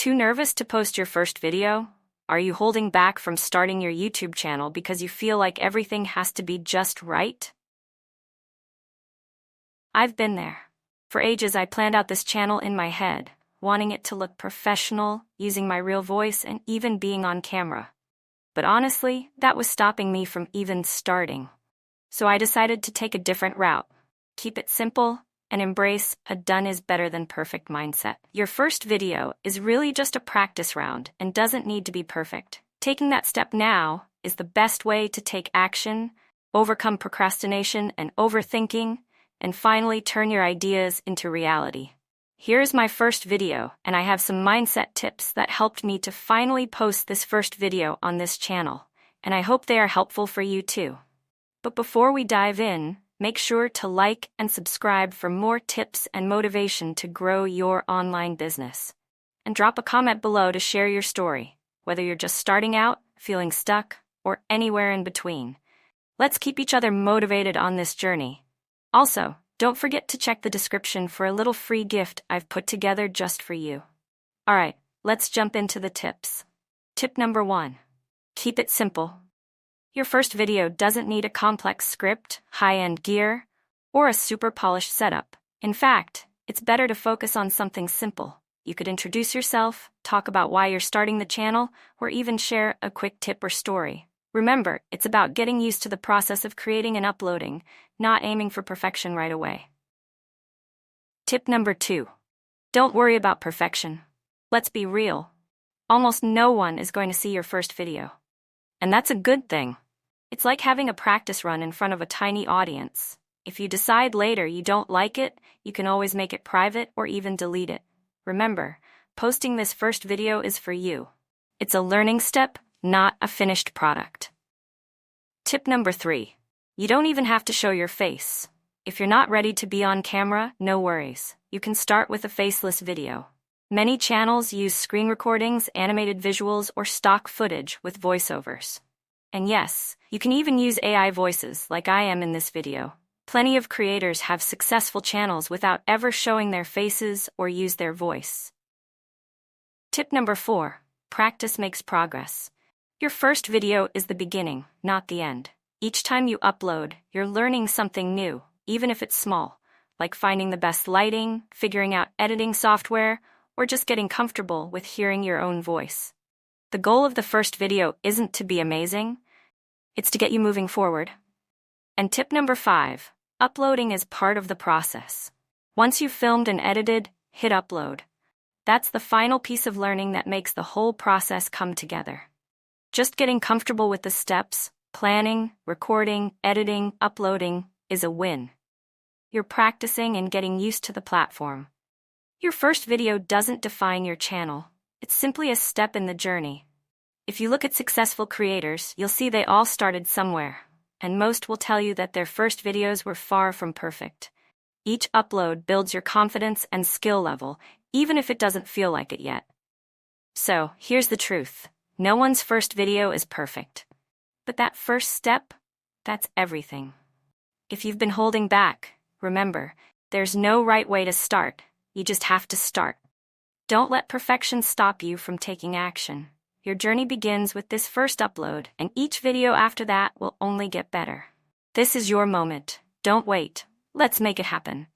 too nervous to post your first video? Are you holding back from starting your YouTube channel because you feel like everything has to be just right? I've been there. For ages, I planned out this channel in my head, wanting it to look professional, using my real voice, and even being on camera. But honestly, that was stopping me from even starting. So I decided to take a different route. Keep it simple and embrace a done is better than perfect mindset. Your first video is really just a practice round and doesn't need to be perfect. Taking that step now is the best way to take action, overcome procrastination and overthinking, and finally turn your ideas into reality. Here's my first video, and I have some mindset tips that helped me to finally post this first video on this channel, and I hope they are helpful for you too. But before we dive in, make sure to like and subscribe for more tips and motivation to grow your online business. And drop a comment below to share your story, whether you're just starting out, feeling stuck, or anywhere in between. Let's keep each other motivated on this journey. Also, don't forget to check the description for a little free gift I've put together just for you. Alright, let's jump into the tips. Tip number 1. Keep it simple. Your first video doesn't need a complex script, high-end gear, or a super polished setup. In fact, it's better to focus on something simple. You could introduce yourself, talk about why you're starting the channel, or even share a quick tip or story. Remember, it's about getting used to the process of creating and uploading, not aiming for perfection right away. Tip number 2. Don't worry about perfection. Let's be real. Almost no one is going to see your first video. And that's a good thing. It's like having a practice run in front of a tiny audience. If you decide later you don't like it, you can always make it private or even delete it. Remember, posting this first video is for you. It's a learning step, not a finished product. Tip number 3. You don't even have to show your face. If you're not ready to be on camera, no worries. You can start with a faceless video. Many channels use screen recordings, animated visuals, or stock footage with voiceovers. And yes, you can even use AI voices like I am in this video. Plenty of creators have successful channels without ever showing their faces or use their voice. Tip number 4. Practice makes progress. Your first video is the beginning, not the end. Each time you upload, you're learning something new, even if it's small, like finding the best lighting, figuring out editing software, or just getting comfortable with hearing your own voice. The goal of the first video isn't to be amazing, it's to get you moving forward. And tip number 5, uploading is part of the process. Once you've filmed and edited, hit upload. That's the final piece of learning that makes the whole process come together. Just getting comfortable with the steps, planning, recording, editing, uploading, is a win. You're practicing and getting used to the platform. Your first video doesn't define your channel. It's simply a step in the journey. If you look at successful creators, you'll see they all started somewhere, and most will tell you that their first videos were far from perfect. Each upload builds your confidence and skill level, even if it doesn't feel like it yet. So, here's the truth. No one's first video is perfect. But that first step, that's everything. If you've been holding back, remember, there's no right way to start. You just have to start. Don't let perfection stop you from taking action. Your journey begins with this first upload, and each video after that will only get better. This is your moment. Don't wait. Let's make it happen.